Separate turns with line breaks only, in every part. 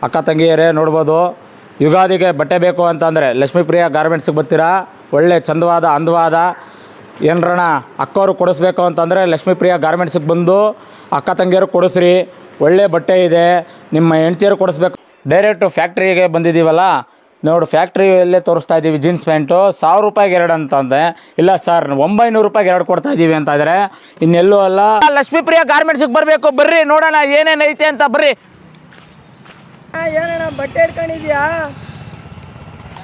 ಅಕ್ಕ ತಂಗಿಯರೇ ನೋಡ್ಬೋದು. ಯುಗಾದಿಗೆ ಬಟ್ಟೆ ಬೇಕು ಅಂತಂದರೆ ಲಕ್ಷ್ಮೀಪ್ರಿಯ ಗಾರ್ಮೆಂಟ್ಸಿಗೆ ಬರ್ತೀರಾ. ಒಳ್ಳೆ ಚಂದವಾದ ಅಂದವಾದ ಏನರಣ ಅಕ್ಕವರು ಕೊಡಿಸ್ಬೇಕು ಅಂತಂದರೆ ಲಕ್ಷ್ಮೀಪ್ರಿಯ ಗಾರ್ಮೆಂಟ್ಸಿಗೆ ಬಂದು ಅಕ್ಕ ತಂಗಿಯರು ಕೊಡಿಸ್ರಿ. ಒಳ್ಳೆ ಬಟ್ಟೆ ಇದೆ, ನಿಮ್ಮ ಹೆಂಡ್ತಿಯರು ಕೊಡಿಸ್ಬೇಕು. ಡೈರೆಕ್ಟು ಫ್ಯಾಕ್ಟ್ರಿಗೆ ಬಂದಿದ್ದೀವಲ್ಲ, ನೋಡು ಫ್ಯಾಕ್ಟ್ರಿಯಲ್ಲೇ ತೋರಿಸ್ತಾ ಇದ್ದೀವಿ. ಜೀನ್ಸ್ ಪ್ಯಾಂಟು 1000 ರೂಪಾಯಿಗೆ 2 ಅಂತಂದೆ. ಇಲ್ಲ ಸರ್ 900 ರೂಪಾಯಿಗೆ 2 ಕೊಡ್ತಾ ಇದ್ದೀವಿ ಅಂತ ಇದ್ದಾರೆ. ಇನ್ನೆಲ್ಲೂ ಅಲ್ಲ, ಲಕ್ಷ್ಮೀಪ್ರಿಯ ಗಾರ್ಮೆಂಟ್ಸಿಗೆ ಬರಬೇಕು. ಬರ್ರಿ ನೋಡೋಣ ಏನೇನು ಐತೆ ಅಂತ. ಬರ್ರಿ.
ಏನಣ್ಣ ಬಟ್ಟೆ ಇಟ್ಕೊಂಡಿದ್ಯಾ?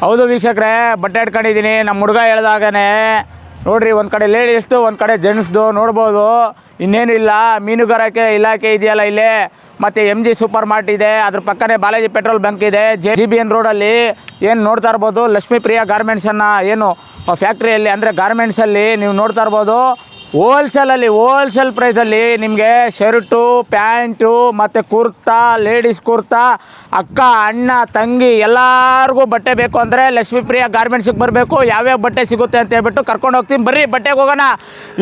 ಹೌದು ವೀಕ್ಷಕರೇ, ಬಟ್ಟೆ ಇಟ್ಕೊಂಡಿದ್ದೀನಿ. ನಮ್ಮ ಹುಡುಗ ಹೇಳ್ದಾಗನೇ ನೋಡ್ರಿ, ಒಂದು ಕಡೆ ಲೇಡೀಸ್ದು ಒಂದು ಕಡೆ ಜೆಂಟ್ಸ್ದು ನೋಡ್ಬೋದು. ಇನ್ನೇನು ಇಲ್ಲ, ಮೀನುಗಾರಿಕೆ ಇಲಾಖೆ ಇದೆಯಲ್ಲ ಇಲ್ಲೇ, ಮತ್ತು MG ಸೂಪರ್ ಮಾರ್ಟ್ ಇದೆ, ಅದ್ರ ಪಕ್ಕನೇ ಬಾಲಾಜಿ ಪೆಟ್ರೋಲ್ ಬಂಕ್ ಇದೆ. JBN ರೋಡಲ್ಲಿ ಏನು ನೋಡ್ತಾ ಇರ್ಬೋದು, ಲಕ್ಷ್ಮೀಪ್ರಿಯ ಗಾರ್ಮೆಂಟ್ಸನ್ನು ಏನು ಫ್ಯಾಕ್ಟ್ರಿಯಲ್ಲಿ ಅಂದರೆ ಗಾರ್ಮೆಂಟ್ಸಲ್ಲಿ ನೀವು ನೋಡ್ತಾ ಇರ್ಬೋದು. ಹೋಲ್ಸೇಲ್ ಪ್ರೈಸಲ್ಲಿ ನಿಮಗೆ ಶರ್ಟು, ಪ್ಯಾಂಟು ಮತ್ತು ಕುರ್ತಾ, ಲೇಡೀಸ್ ಕುರ್ತಾ, ಅಕ್ಕ ಅಣ್ಣ ತಂಗಿ ಎಲ್ಲರಿಗೂ ಬಟ್ಟೆ ಬೇಕು ಅಂದರೆ ಲಕ್ಷ್ಮೀಪ್ರಿಯ ಗಾರ್ಮೆಂಟ್ಸಿಗೆ ಬರಬೇಕು. ಯಾವ್ಯಾವ ಬಟ್ಟೆ ಸಿಗುತ್ತೆ ಅಂತ ಹೇಳ್ಬಿಟ್ಟು ಕರ್ಕೊಂಡು ಹೋಗ್ತೀನಿ. ಬರ್ರಿ ಬಟ್ಟೆಗೆ ಹೋಗೋಣ.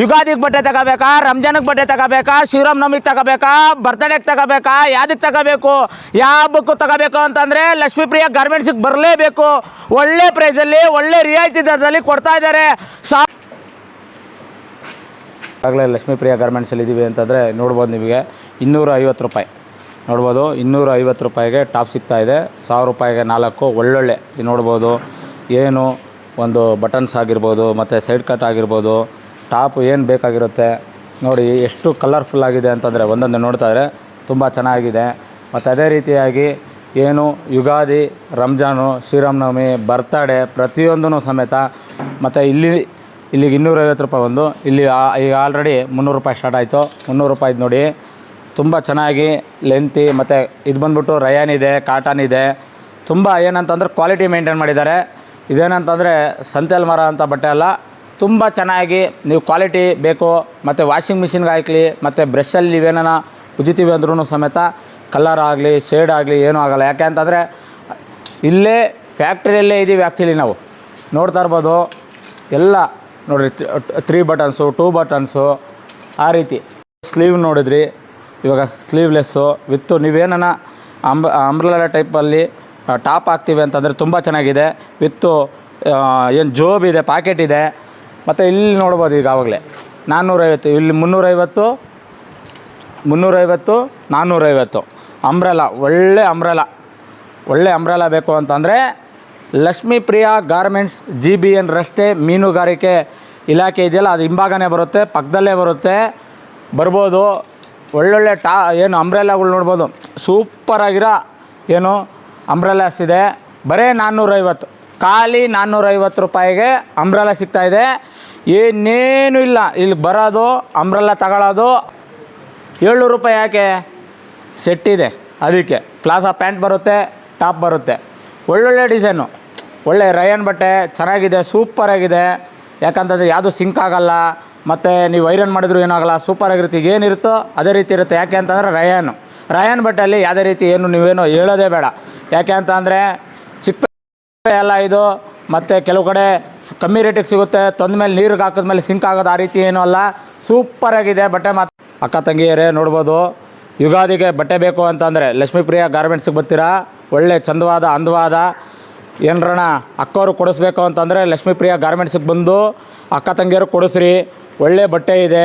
ಯುಗಾದಿಗೆ ಬಟ್ಟೆ ತಗೋಬೇಕಾ, ರಂಜಾನಿಗೆ ಬಟ್ಟೆ ತಗೋಬೇಕಾ, ಶ್ರೀರಾಮನವಮಿಗೆ ತಗೋಬೇಕಾ, ಬರ್ತ್ಡೇಗೆ ತಗೋಬೇಕಾ, ಯಾವುದಕ್ಕೆ ತಗೋಬೇಕು, ಯಾವ ಹಬ್ಬಕ್ಕೂ ತಗೋಬೇಕು ಅಂತಂದರೆ ಲಕ್ಷ್ಮೀಪ್ರಿಯ ಗಾರ್ಮೆಂಟ್ಸಿಗೆ ಬರಲೇಬೇಕು. ಒಳ್ಳೆ ಪ್ರೈಸಲ್ಲಿ ಒಳ್ಳೆ ರಿಯಾಯಿತಿ ದರದಲ್ಲಿ ಕೊಡ್ತಾ ಇದ್ದಾರೆ. ಆಗಲೇ ಲಕ್ಷ್ಮೀಪ್ರಿಯ ಗಾರ್ಮೆಂಟ್ಸಲ್ಲಿ ಇದ್ದೀವಿ ಅಂತಂದರೆ ನೋಡ್ಬೋದು. ನಿಮಗೆ 250 ರೂಪಾಯಿ ನೋಡ್ಬೋದು. 250 ರೂಪಾಯಿಗೆ ಟಾಪ್ ಸಿಗ್ತಾಯಿದೆ. 1000 ರೂಪಾಯಿಗೆ 4 ಒಳ್ಳೊಳ್ಳೆ ನೋಡ್ಬೋದು. ಏನು ಒಂದು ಬಟನ್ಸ್ ಆಗಿರ್ಬೋದು, ಮತ್ತು ಸೈಡ್ ಕಟ್ ಆಗಿರ್ಬೋದು, ಟಾಪ್ ಏನು ಬೇಕಾಗಿರುತ್ತೆ ನೋಡಿ. ಎಷ್ಟು ಕಲರ್ಫುಲ್ ಆಗಿದೆ ಅಂತಂದರೆ ಒಂದೊಂದು ನೋಡ್ತಾ ಇದ್ರೆ ತುಂಬ ಚೆನ್ನಾಗಿದೆ. ಮತ್ತು ಅದೇ ರೀತಿಯಾಗಿ ಏನು ಯುಗಾದಿ, ರಂಜಾನು, ಶ್ರೀರಾಮನವಮಿ, ಬರ್ತಡೇ ಪ್ರತಿಯೊಂದೂ ಸಮೇತ. ಮತ್ತು ಇಲ್ಲಿಗೆ 250 ರೂಪಾಯಿ ಒಂದು. ಇಲ್ಲಿ ಈಗ ಆಲ್ರೆಡಿ 300 ರೂಪಾಯಿ ಸ್ಟಾರ್ಟ್ ಆಯಿತು. 300 ರೂಪಾಯಿದು ನೋಡಿ, ತುಂಬ ಚೆನ್ನಾಗಿ ಲೆಂತಿ. ಮತ್ತು ಇದು ಬಂದ್ಬಿಟ್ಟು ರಯಾನ್ ಇದೆ, ಕಾಟನ್ ಇದೆ. ತುಂಬ ಏನಂತಂದ್ರೆ ಕ್ವಾಲಿಟಿ ಮೇಂಟೈನ್ ಮಾಡಿದ್ದಾರೆ. ಇದೇನಂತಂದರೆ ಸಂತೆಲ್ ಮರ ಅಂತ ಬಟ್ಟೆ ಅಲ್ಲ, ತುಂಬ ಚೆನ್ನಾಗಿ ನೀವು ಕ್ವಾಲಿಟಿ ಬೇಕು. ಮತ್ತು ವಾಷಿಂಗ್ ಮಿಷಿನ್ಗೆ ಹಾಕಲಿ, ಮತ್ತು ಬ್ರಷಲ್ಲಿ ನೀವೇನ ಉಜ್ಜಿತೀವಿ ಅಂದ್ರೂ ಸಮೇತ ಕಲರ್ ಆಗಲಿ ಶೇಡ್ ಆಗಲಿ ಏನೂ ಆಗೋಲ್ಲ. ಯಾಕೆ ಅಂತಂದರೆ ಇಲ್ಲೇ ಫ್ಯಾಕ್ಟ್ರಿಯಲ್ಲೇ ಇದ್ದೀವಿ ಆ್ಯಕ್ಚುಲಿ. ನಾವು ನೋಡ್ತಾ ಇರ್ಬೋದು ಎಲ್ಲ ನೋಡಿರಿ, 3 ಬಟನ್ಸು, 2 ಬಟನ್ಸು ಆ ರೀತಿ. ಸ್ಲೀವ್ ನೋಡಿದ್ರಿ, ಇವಾಗ ಸ್ಲೀವ್ಲೆಸ್ಸು ವಿತ್ತು ನೀವೇನ ಅಂಬ್ರೆಲಾ ಟೈಪಲ್ಲಿ ಟಾಪ್ ಹಾಕ್ತೀವಿ ಅಂತಂದರೆ ತುಂಬ ಚೆನ್ನಾಗಿದೆ. ವಿತ್ತು ಏನು ಜೋಬ್ ಇದೆ, ಪಾಕೆಟ್ ಇದೆ. ಮತ್ತು ಇಲ್ಲಿ ನೋಡ್ಬೋದು ಈಗ ಆವಾಗಲೇ 450, ಇಲ್ಲಿ 350, 450 ಅಂಬ್ರೆಲಾ. ಒಳ್ಳೆ ಅಂಬ್ರೆಲಾ ಬೇಕು ಅಂತಂದರೆ ಲಕ್ಷ್ಮೀಪ್ರಿಯ ಗಾರ್ಮೆಂಟ್ಸ್ JBN ರಸ್ತೆ ಮೀನುಗಾರಿಕೆ ಇಲಾಖೆ ಇದೆಯಲ್ಲ, ಅದು ಹಿಂಭಾಗನೇ ಬರುತ್ತೆ, ಪಕ್ಕದಲ್ಲೇ ಬರುತ್ತೆ. ಬರ್ಬೋದು. ಒಳ್ಳೊಳ್ಳೆ ಏನು ಅಂಬ್ರೆಲಾಗಳು ನೋಡ್ಬೋದು. ಸೂಪರಾಗಿರೋ ಏನು ಅಂಬ್ರೆಲಾಸ್ ಇದೆ. ಬರೀ 450, ಖಾಲಿ 450 ರೂಪಾಯಿಗೆ ಅಂಬ್ರೆಲಾ ಸಿಗ್ತಾಯಿದೆ. ಏನೇನು ಇಲ್ಲ, ಇಲ್ಲಿ ಬರೋದು ಅಂಬ್ರೆಲಾ ತಗೊಳ್ಳೋದು. 700 ರೂಪಾಯಿ ಯಾಕೆ, ಸೆಟ್ ಇದೆ ಅದಕ್ಕೆ. ಪ್ಲಾಜಾ ಪ್ಯಾಂಟ್ ಬರುತ್ತೆ, ಟಾಪ್ ಬರುತ್ತೆ. ಒಳ್ಳೊಳ್ಳೆ ಡಿಸೈನು, ಒಳ್ಳೆ ರಯಾನ್ ಬಟ್ಟೆ ಚೆನ್ನಾಗಿದೆ, ಸೂಪರಾಗಿದೆ. ಯಾಕಂತಂದರೆ ಯಾವುದು ಸಿಂಕ್ ಆಗೋಲ್ಲ, ಮತ್ತು ನೀವು ಐರನ್ ಮಾಡಿದ್ರು ಏನಾಗಲ್ಲ, ಸೂಪರಾಗಿರುತ್ತೆ. ಈಗ ಏನಿರುತ್ತೋ ಅದೇ ರೀತಿ ಇರುತ್ತೆ. ಯಾಕೆ ಅಂತಂದರೆ ರಯಾನ್ ಬಟ್ಟೆಯಲ್ಲಿ ಯಾವುದೇ ರೀತಿ ನೀವೇನು ಹೇಳೋದೇ ಬೇಡ. ಯಾಕೆ ಅಂತಂದರೆ ಚಿಕ್ಕ ಎಲ್ಲ ಇದು, ಮತ್ತು ಕೆಲವು ಕಡೆ ಕಮ್ಮಿ ರೇಟಿಗೆ ಸಿಗುತ್ತೆ. ತಂದ ಮೇಲೆ ನೀರಿಗೆ ಹಾಕಿದ್ಮೇಲೆ ಸಿಂಕ್ ಆಗೋದು ಆ ರೀತಿ ಏನೂ ಅಲ್ಲ. ಸೂಪರಾಗಿದೆ ಬಟ್ಟೆ. ಅಕ್ಕ ತಂಗಿಯರೇ ನೋಡ್ಬೋದು. ಯುಗಾದಿಗೆ ಬಟ್ಟೆ ಬೇಕು ಅಂತಂದರೆ ಲಕ್ಷ್ಮೀಪ್ರಿಯ ಗಾರ್ಮೆಂಟ್ಸಿಗೆ ಬರ್ತೀರಾ. ಒಳ್ಳೆ ಚಂದವಾದ ಅಂದವಾದ ಏನರಣ ಅಕ್ಕವರು ಕೊಡಿಸ್ಬೇಕು ಅಂತಂದರೆ ಲಕ್ಷ್ಮೀಪ್ರಿಯ ಗಾರ್ಮೆಂಟ್ಸಿಗೆ ಬಂದು ಅಕ್ಕ ತಂಗಿಯರು ಕೊಡಿಸ್ರಿ. ಒಳ್ಳೆ ಬಟ್ಟೆ ಇದೆ.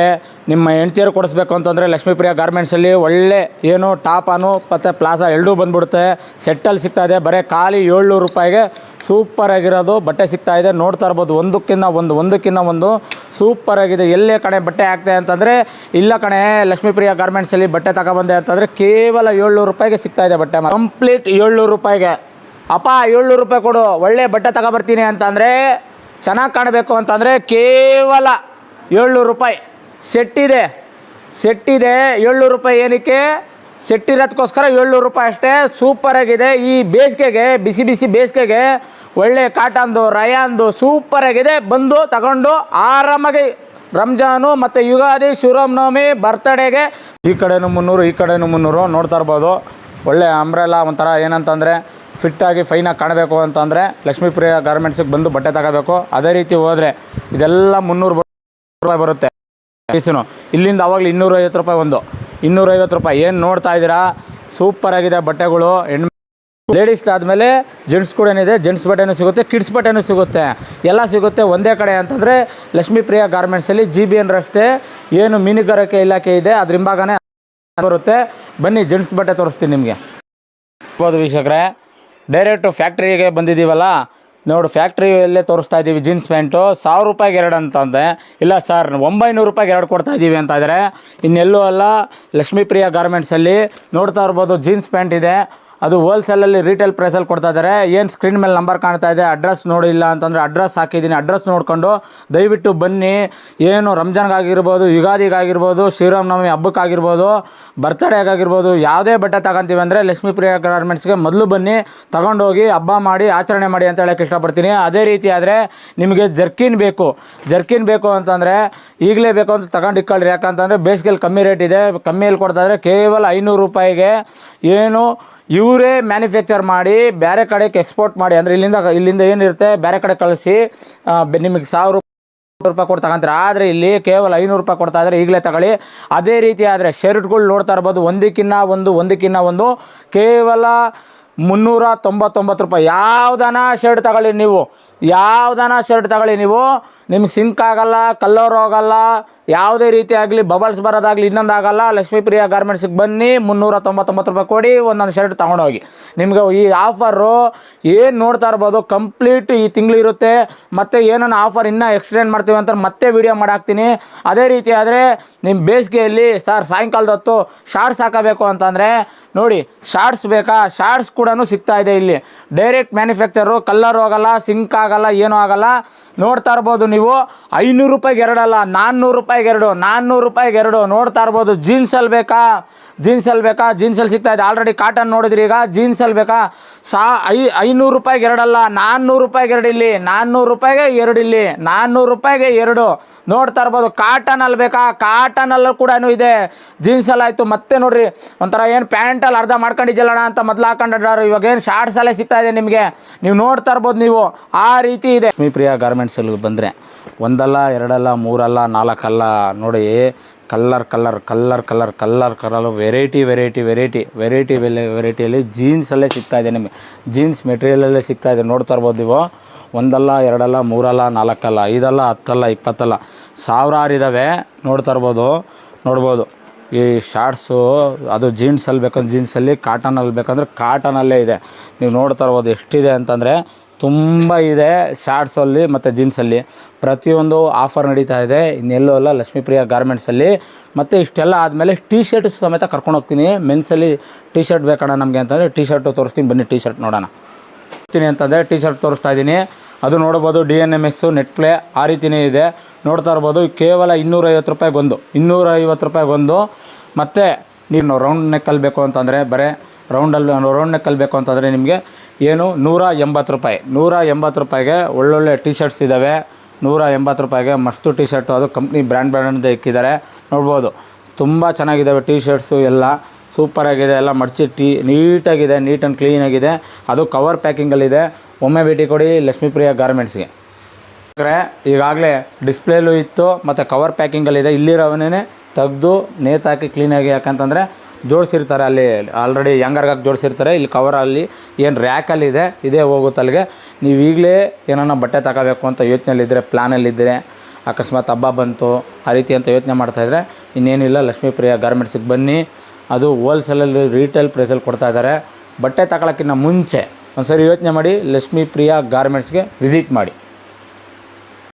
ನಿಮ್ಮ ಹೆಂಡ್ತಿಯರು ಕೊಡಿಸ್ಬೇಕು ಅಂತಂದರೆ ಲಕ್ಷ್ಮೀಪ್ರಿಯ ಗಾರ್ಮೆಂಟ್ಸಲ್ಲಿ ಒಳ್ಳೆ ಏನು ಟಾಪನು ಮತ್ತು ಪ್ಲಾಜಾ ಎರಡೂ ಬಂದುಬಿಡುತ್ತೆ. ಸೆಟ್ಟಲ್ಲಿ ಸಿಗ್ತಾಯಿದೆ. ಬರೀ ಖಾಲಿ 700 ರೂಪಾಯಿಗೆ ಸೂಪರಾಗಿರೋದು ಬಟ್ಟೆ ಸಿಗ್ತಾಯಿದೆ. ನೋಡ್ತಾ ಇರ್ಬೋದು, ಒಂದಕ್ಕಿಂತ ಒಂದು ಸೂಪರಾಗಿದೆ. ಎಲ್ಲೇ ಕಡೆ ಬಟ್ಟೆ ಹಾಕ್ತೆ ಅಂತಂದರೆ ಇಲ್ಲ ಕಣೆ, ಲಕ್ಷ್ಮೀಪ್ರಿಯ ಗಾರ್ಮೆಂಟ್ಸಲ್ಲಿ ಬಟ್ಟೆ ತಗೊಬಂದೆ ಅಂತಂದರೆ ಕೇವಲ 700 ರೂಪಾಯಿಗೆ ಸಿಗ್ತಾಯಿದೆ ಬಟ್ಟೆ. ಕಂಪ್ಲೀಟ್ 700 ರೂಪಾಯಿಗೆ. ಅಪ್ಪ 700 ರೂಪಾಯಿ ಕೊಡು, ಒಳ್ಳೆ ಬಟ್ಟೆ ತಗೊಬರ್ತೀನಿ ಅಂತಂದರೆ, ಚೆನ್ನಾಗಿ ಕಾಣಬೇಕು ಅಂತಂದರೆ ಕೇವಲ 700 ರೂಪಾಯಿ. ಸೆಟ್ಟಿದೆ 700 ರೂಪಾಯಿ. ಏನಕ್ಕೆ ಸೆಟ್ ಇರೋದಕ್ಕೋಸ್ಕರ 700 ರೂಪಾಯಿ ಅಷ್ಟೇ. ಸೂಪರಾಗಿದೆ. ಈ ಬೇಸಿಗೆಗೆ, ಬಿಸಿ ಬೇಸಿಗೆಗೆ ಒಳ್ಳೆ ಕಾಟನ್ದು, ರಯಾನ್ದು ಸೂಪರಾಗಿದೆ. ಬಂದು ತಗೊಂಡು ಆರಾಮಾಗಿ ರಂಜಾನು ಮತ್ತು ಯುಗಾದಿ, ಶ್ರೀರಾಮನವಮಿ, ಬರ್ತಡೇಗೆ ಈ ಕಡೆನೂ 300, ಈ ಕಡೆನೂ 300 ನೋಡ್ತಾ ಇರ್ಬೋದು. ಒಳ್ಳೆ ಅಂಬ್ರೆಲಾ ಒಂಥರ ಏನಂತಂದರೆ ಫಿಟ್ಟಾಗಿ ಫೈನಾಗಿ ಕಾಣಬೇಕು ಅಂತಂದರೆ ಲಕ್ಷ್ಮೀಪ್ರಿಯ ಗಾರ್ಮೆಂಟ್ಸಿಗೆ ಬಂದು ಬಟ್ಟೆ ತಗೋಬೇಕು. ಅದೇ ರೀತಿ ಹೋದರೆ ಇದೆಲ್ಲ 300 ರೂಪಾಯಿ ಬರುತ್ತೆ ಪೀಸು. ಇಲ್ಲಿಂದ ಆವಾಗಲೇ 250 ರೂಪಾಯಿ ಒಂದು. 250 ರೂಪಾಯಿ. ಏನು ನೋಡ್ತಾ ಇದ್ದೀರಾ, ಸೂಪರಾಗಿದೆ ಬಟ್ಟೆಗಳು. ಲೇಡೀಸ್ ಆದಮೇಲೆ ಜೆಂಟ್ಸ್ ಕೂಡ ಏನಿದೆ, ಜೆಂಟ್ಸ್ ಬಟ್ಟೆನೂ ಸಿಗುತ್ತೆ, ಕಿಡ್ಸ್ ಬಟ್ಟೆನೂ ಸಿಗುತ್ತೆ, ಎಲ್ಲ ಸಿಗುತ್ತೆ ಒಂದೇ ಕಡೆ ಅಂತಂದರೆ ಲಕ್ಷ್ಮೀ ಪ್ರಿಯಾ ಗಾರ್ಮೆಂಟ್ಸಲ್ಲಿ GBN ರಸ್ತೆ ಏನು ಮೀನುಗಾರಿಕೆ ಇಲಾಖೆ ಇದೆ ಅದ್ರ ಹಿಂಭಾಗನೇ ಬರುತ್ತೆ. ಬನ್ನಿ ಜೆಂಟ್ಸ್ ಬಟ್ಟೆ ತೋರಿಸ್ತೀನಿ ನಿಮಗೆ. ಹೌದು ವೀಕ್ಷಕರೇ, ಡೈರೆಕ್ಟು ಫ್ಯಾಕ್ಟ್ರಿಗೆ ಬಂದಿದ್ದೀವಲ್ಲ, ನೋಡು ಫ್ಯಾಕ್ಟ್ರಿಯಲ್ಲೇ ತೋರಿಸ್ತಾ ಇದ್ದೀವಿ. ಜೀನ್ಸ್ ಪ್ಯಾಂಟು 1000 ರೂಪಾಯಿಗೆ 2 ಅಂತಂದೆ. ಇಲ್ಲ ಸರ್ 900 ರೂಪಾಯಿಗೆ 2 ಕೊಡ್ತಾ ಇದ್ದೀವಿ ಅಂತ ಇದ್ದಾರೆ. ಇನ್ನೆಲ್ಲೂ ಅಲ್ಲ, ಲಕ್ಷ್ಮೀ ಪ್ರಿಯಾ ಗಾರ್ಮೆಂಟ್ಸಲ್ಲಿ ನೋಡ್ತಾ ಇರ್ಬೋದು ಜೀನ್ಸ್ ಪ್ಯಾಂಟ್ ಇದೆ. ಅದು ಹೋಲ್ಸೇಲಲ್ಲಿ ರೀಟೇಲ್ ಪ್ರೈಸಲ್ಲಿ ಕೊಡ್ತಾ ಇದ್ದಾರೆ. ಏನು ಸ್ಕ್ರೀನ್ ಮೇಲೆ ನಂಬರ್ ಕಾಣ್ತಾ ಇದೆ, ಅಡ್ರೆಸ್ ನೋಡಿಲ್ಲ ಅಂತಂದರೆ ಅಡ್ರೆಸ್ ಹಾಕಿದ್ದೀನಿ, ಅಡ್ರೆಸ್ ನೋಡಿಕೊಂಡು ದಯವಿಟ್ಟು ಬನ್ನಿ. ಏನು ರಂಜಾನ್ಗಾಗಿರ್ಬೋದು, ಯುಗಾದಿಗಾಗಿರ್ಬೋದು, ಶ್ರೀರಾಮನವಮಿ ಹಬ್ಬಕ್ಕಾಗಿರ್ಬೋದು, ಬರ್ತ್ಡೇಗಾಗಿರ್ಬೋದು, ಯಾವುದೇ ಬಟ್ಟೆ ತಗೊಂತೀವಿ ಅಂದರೆ ಲಕ್ಷ್ಮೀ ಪ್ರಿಯಾ ಗಾರ್ಮೆಂಟ್ಸ್ಗೆ ಮೊದಲು ಬನ್ನಿ, ತಗೊಂಡೋಗಿ ಹಬ್ಬ ಮಾಡಿ ಆಚರಣೆ ಮಾಡಿ ಅಂತ ಹೇಳೋಕ್ಕೆ ಇಷ್ಟಪಡ್ತೀನಿ. ಅದೇ ರೀತಿ ಆದರೆ ನಿಮಗೆ ಜರ್ಕಿನ್ ಬೇಕು ಅಂತಂದರೆ ಈಗಲೇ ಬೇಕು ಅಂತ ತಗೊಂಡು ಇಟ್ಕೊಳ್ಳಿ. ಯಾಕಂತಂದರೆ ಬೇಸಿಗೆಯಲ್ಲಿ ಕಮ್ಮಿ ರೇಟ್ ಇದೆ, ಕಮ್ಮಿಯಲ್ಲಿ ಕೊಡ್ತಾಯಿದ್ರೆ ಕೇವಲ 500 ರೂಪಾಯಿಗೆ. ಏನು ಇವರೇ ಮ್ಯಾನುಫ್ಯಾಕ್ಚರ್ ಮಾಡಿ ಬೇರೆ ಕಡೆಗೆ ಎಕ್ಸ್ಪೋರ್ಟ್ ಮಾಡಿ, ಅಂದರೆ ಇಲ್ಲಿಂದ ಏನಿರುತ್ತೆ ಬೇರೆ ಕಡೆ ಕಳಿಸಿ ನಿಮಗೆ 1000 ರೂಪಾಯಿ ಕೊಟ್ಟು ತಗೊಂತಾರೆ. ಆದರೆ ಇಲ್ಲಿ ಕೇವಲ 500 ರೂಪಾಯಿ ಕೊಡ್ತಾ ಇದ್ದಾರೆ, ಈಗಲೇ ತಗೊಳ್ಳಿ. ಅದೇ ರೀತಿ ಆದರೆ ಶರ್ಟ್ಗಳು ನೋಡ್ತಾ ಇರ್ಬೋದು, ಒಂದಕ್ಕಿನ್ನ ಒಂದು ಕೇವಲ 399 ರೂಪಾಯಿ. ಯಾವುದನ್ನ ಶರ್ಟ್ ತಗೊಳ್ಳಿ ನೀವು, ನಿಮ್ಗೆ ಸಿಂಕ್ ಆಗಲ್ಲ, ಕಲ್ಲರ್ ಹೋಗಲ್ಲ, ಯಾವುದೇ ರೀತಿ ಆಗಲಿ ಬಬಲ್ಸ್ ಬರೋದಾಗಲಿ ಇನ್ನೊಂದಾಗಲ್ಲ. ಲಕ್ಷ್ಮೀ ಪ್ರಿಯಾ ಗಾರ್ಮೆಂಟ್ಸಿಗೆ ಬನ್ನಿ, 399 ರೂಪಾಯಿ ಕೊಡಿ, ಒಂದೊಂದು ಶರ್ಟ್ ತೊಗೊಂಡೋಗಿ. ನಿಮ್ಗೆ ಈ ಆಫರು ಏನು ನೋಡ್ತಾ ಇರ್ಬೋದು ಕಂಪ್ಲೀಟ್ ಈ ತಿಂಗಳು ಇರುತ್ತೆ. ಮತ್ತು ಏನನ್ನ ಆಫರ್ ಇನ್ನೂ ಎಕ್ಸ್ಟೆಂಡ್ ಮಾಡ್ತೀವಿ ಅಂತ ಮತ್ತೆ ವೀಡಿಯೋ ಮಾಡಾಕ್ತೀನಿ. ಅದೇ ರೀತಿ ಆದರೆ ನಿಮ್ಮ ಬೇಸಿಗೆಯಲ್ಲಿ ಸರ್ ಸಾಯಂಕಾಲದ ಹೊತ್ತು ಶಾರ್ಟ್ಸ್ ಹಾಕಬೇಕು ಅಂತಂದರೆ ನೋಡಿ, ಶಾರ್ಟ್ಸ್ ಬೇಕಾ, ಶಾರ್ಟ್ಸ್ ಕೂಡ ಸಿಗ್ತಾ ಇದೆ ಇಲ್ಲಿ. ಡೈರೆಕ್ಟ್ ಮ್ಯಾನುಫ್ಯಾಕ್ಚರು, ಕಲ್ಲರ್ ಹೋಗಲ್ಲ, ಸಿಂಕ್ ಆಗಲ್ಲ, ಏನೂ ಆಗಲ್ಲ. ನೋಡ್ತಾ ಇರ್ಬೋದು ನೀವು 500 ರೂಪಾಯಿಗೆ 2 ಅಲ್ಲ, 400 ರೂಪಾಯಿಗೆ 2 ನೋಡ್ತಾ ಇರ್ಬೋದು. ಜೀನ್ಸಲ್ಲಿ ಬೇಕಾ, ಜೀನ್ಸಲ್ಲಿ ಸಿಗ್ತಾ ಇದೆ. ಆಲ್ರೆಡಿ ಕಾಟನ್ ನೋಡಿದ್ರಿ, ಈಗ ಜೀನ್ಸಲ್ಲಿ ಬೇಕಾ 500 ರೂಪಾಯಿಗೆ 2 ಅಲ್ಲ, 400 ರೂಪಾಯಿಗೆ 2 ಇಲ್ಲಿ, 400 ರೂಪಾಯಿಗೆ 2 ಇಲ್ಲಿ, 400 ರೂಪಾಯಿಗೆ 2 ನೋಡ್ತಾ ಇರ್ಬೋದು. ಕಾಟನಲ್ಲಿ ಬೇಕಾ, ಕಾಟನಲ್ಲೂ ಕೂಡ ಇದೆ. ಜೀನ್ಸಲ್ಲಿ ಆಯಿತು. ಮತ್ತೆ ನೋಡಿರಿ ಒಂಥರ ಏನು ಪ್ಯಾಂಟಲ್ಲಿ ಅರ್ಧ ಮಾಡ್ಕೊಂಡಿದ್ದಲ್ಲಣ ಅಂತ ಮೊದಲು ಹಾಕೊಂಡಿದ್ದಾರೆ, ಇವಾಗ ಏನು ಶಾರ್ಟ್ಸಲ್ಲೇ ಸಿಗ್ತಾ ಇದೆ ನಿಮಗೆ. ನೀವು ನೋಡ್ತಾ ಇರ್ಬೋದು, ನೀವು ಆ ರೀತಿ ಇದೆ. ಲಕ್ಷ್ಮೀ ಪ್ರಿಯಾ ಗಾರ್ಮೆಂಟ್ಸಲ್ಲಿ ಬಂದರೆ 1 ಅಲ್ಲ 2 ಅಲ್ಲ 3 ಅಲ್ಲ 4 ಅಲ್ಲ ನೋಡಿ, ಕಲ್ಲರ್ ವೆರೈಟಿಯಲ್ಲಿ ಜೀನ್ಸಲ್ಲೇ ಸಿಗ್ತಾ ಇದೆ ನಿಮಗೆ. ಜೀನ್ಸ್ ಮೆಟೀರಿಯಲಲ್ಲೇ ಸಿಗ್ತಾ ಇದೆ. ನೋಡ್ತಾ ಇರ್ಬೋದು ನೀವು. 1 ಅಲ್ಲ 2 ಅಲ್ಲ 3 ಅಲ್ಲ 4 ಅಲ್ಲ 5 ಅಲ್ಲ 10 ಅಲ್ಲ 20 ಅಲ್ಲ, ಸಾವಿರಾರು ಇದ್ದಾವೆ. ನೋಡ್ಬೋದು ಈ ಶಾರ್ಟ್ಸು. ಅದು ಜೀನ್ಸಲ್ಲಿ ಬೇಕಂದ್ರೆ ಜೀನ್ಸಲ್ಲಿ, ಕಾಟನಲ್ಲಿ ಬೇಕಂದ್ರೆ ಕಾಟನಲ್ಲೇ ಇದೆ. ನೀವು ನೋಡ್ತಾ ಇರ್ಬೋದು ಎಷ್ಟಿದೆ ಅಂತಂದರೆ ತುಂಬ ಇದೆ ಶಾರ್ಟ್ಸಲ್ಲಿ ಮತ್ತು ಜೀನ್ಸಲ್ಲಿ. ಪ್ರತಿಯೊಂದು ಆಫರ್ ನಡೀತಾ ಇದೆ. ಇನ್ನೆಲ್ಲೂ ಅಲ್ಲ, ಲಕ್ಷ್ಮೀ ಪ್ರಿಯಾ ಗಾರ್ಮೆಂಟ್ಸಲ್ಲಿ. ಮತ್ತು ಇಷ್ಟೆಲ್ಲ ಆದಮೇಲೆ ಟೀ ಶರ್ಟ್ ಸಮೇತ ಕರ್ಕೊಂಡು ಹೋಗ್ತೀನಿ. ಮೆನ್ಸಲ್ಲಿ ಟೀ ಶರ್ಟ್ ಬೇಕಣ್ಣ ನಮಗೆ ಅಂತಂದರೆ ಟೀ ಶರ್ಟು ತೋರಿಸ್ತೀನಿ, ಬನ್ನಿ ಟೀ ಶರ್ಟ್ ನೋಡೋಣ ಅಂತಂದರೆ ಟೀ ಶರ್ಟ್ ತೋರಿಸ್ತಾ ಇದ್ದೀನಿ. ಅದು ನೋಡ್ಬೋದು DNMX ನೆಟ್ ಪ್ಲೇ ಆ ರೀತಿಯೇ ಇದೆ. ನೋಡ್ತಾ ಇರ್ಬೋದು ಕೇವಲ 250 ರೂಪಾಯಿಗೊಂದು, 250 ರೂಪಾಯಿಗೊಂದು. ಮತ್ತು ನೀವು ರೌಂಡ್ ನೆಕ್ಕಲ್ಲಿ ಬೇಕು ಅಂತಂದರೆ ರೌಂಡ್ ನೆಕ್ಕಲ್ಲಿ ಬೇಕು ಅಂತಂದರೆ ನಿಮಗೆ ಏನು 180 ರೂಪಾಯಿ. 180 ರೂಪಾಯಿಗೆ ಒಳ್ಳೊಳ್ಳೆ ಟೀ ಶರ್ಟ್ಸ್ ಇದ್ದಾವೆ. 180 ರೂಪಾಯಿಗೆ ಮಸ್ತು ಟೀ ಶರ್ಟು, ಅದು ಕಂಪ್ನಿ ಬ್ರ್ಯಾಂಡ್ ಇಕ್ಕಿದ್ದಾರೆ. ನೋಡ್ಬೋದು ತುಂಬ ಚೆನ್ನಾಗಿದ್ದಾವೆ ಟೀ ಶರ್ಟ್ಸು, ಎಲ್ಲ ಸೂಪರಾಗಿದೆ. ಎಲ್ಲ ಮಡಚಿ ನೀಟಾಗಿದೆ, ನೀಟ್ ಆ್ಯಂಡ್ ಕ್ಲೀನಾಗಿದೆ. ಅದು ಕವರ್ ಪ್ಯಾಕಿಂಗಲ್ಲಿದೆ. ಒಮ್ಮೆ ಭೇಟಿ ಕೊಡಿ ಲಕ್ಷ್ಮೀ ಪ್ರಿಯಾ ಗಾರ್ಮೆಂಟ್ಸ್ಗೆ. ಈಗಾಗಲೇ ಡಿಸ್ಪ್ಲೇಲೂ ಇತ್ತು ಮತ್ತು ಕವರ್ ಪ್ಯಾಕಿಂಗಲ್ಲಿದೆ. ಇಲ್ಲಿರೋವನ್ನೇ ತೆಗೆದು ನೇತಾಕಿ ಕ್ಲೀನಾಗಿ, ಯಾಕಂತಂದರೆ ಜೋಡಿಸಿರ್ತಾರೆ ಅಲ್ಲಿ ಆಲ್ರೆಡಿ ಹ್ಯಾಂಗರ್ಗಾಗಿ ಜೋಡಿಸಿರ್ತಾರೆ. ಇಲ್ಲಿ ಕವರಲ್ಲಿ ಏನು ರ್ಯಾಕಲ್ಲಿದೆ ಇದೇ ಹೋಗುತ್ತೆ ಅಲ್ಲಿಗೆ. ನೀವು ಈಗಲೇ ಏನನ್ನ ಬಟ್ಟೆ ತಗೋಬೇಕು ಅಂತ ಯೋಚನೆಯಲ್ಲಿದ್ದರೆ, ಪ್ಲ್ಯಾನಲ್ಲಿದ್ದರೆ, ಅಕಸ್ಮಾತ್ ಹಬ್ಬ ಬಂತು ಆ ರೀತಿ ಅಂತ ಯೋಚನೆ ಮಾಡ್ತಾಯಿದ್ರೆ ಇನ್ನೇನಿಲ್ಲ, ಲಕ್ಷ್ಮೀ ಪ್ರಿಯಾ ಗಾರ್ಮೆಂಟ್ಸಿಗೆ ಬನ್ನಿ. ಅದು ಹೋಲ್ಸೇಲಲ್ಲಿ ರೀಟೇಲ್ ಪ್ರೈಸಲ್ಲಿ ಕೊಡ್ತಾಯಿದ್ದಾರೆ. ಬಟ್ಟೆ ತಗೊಳ್ಳೋಕ್ಕಿಂತ ಮುಂಚೆ ಒಂದು ಸರಿ ಯೋಚನೆ ಮಾಡಿ ಲಕ್ಷ್ಮೀ ಪ್ರಿಯಾ ಗಾರ್ಮೆಂಟ್ಸ್ಗೆ ವಿಸಿಟ್ ಮಾಡಿ.